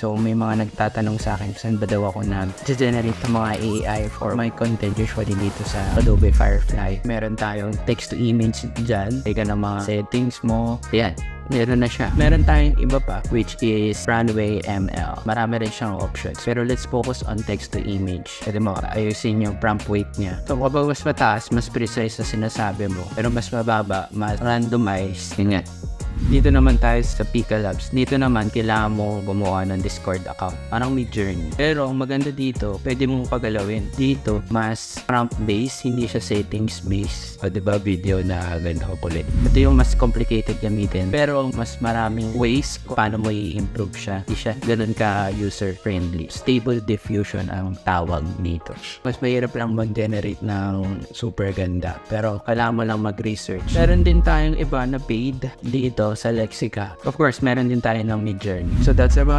So may mga nagtatanong sa akin saan ba daw ako nag-generate ng mga AI for my content usually dito sa Adobe Firefly. Meron tayong text to image dyan. Teka ng mga settings mo. Yan. Meron na siya. Meron tayong iba pa which is Runway ML. Marami rin siyang options. Pero let's focus on text to image. Pwede mo ayusin yung prompt weight niya. So kapag mas mataas, mas precise sa sinasabi mo. Pero mas mababa, mas randomized. Ganyan. Dito naman tayo sa Pika Labs. Dito naman, kailangan mo gumawa ng Discord account. Parang may journey. Pero ang maganda dito, pwede mong pagalawin. Dito, mas prompt-based, hindi siya settings-based. O diba, video na ganda ko ulit. Ito yung mas complicated gamitin. Pero mas maraming ways kung paano mo i-improve siya. Hindi siya ganun ka user-friendly. Stable diffusion ang tawag dito. Mas mahirap lang mag-generate ng super ganda. Pero kailangan mo lang mag-research. Meron din tayong iba na paid dito sa Lexica. Of course, meron din tayo ng Midjourney. So that's about it.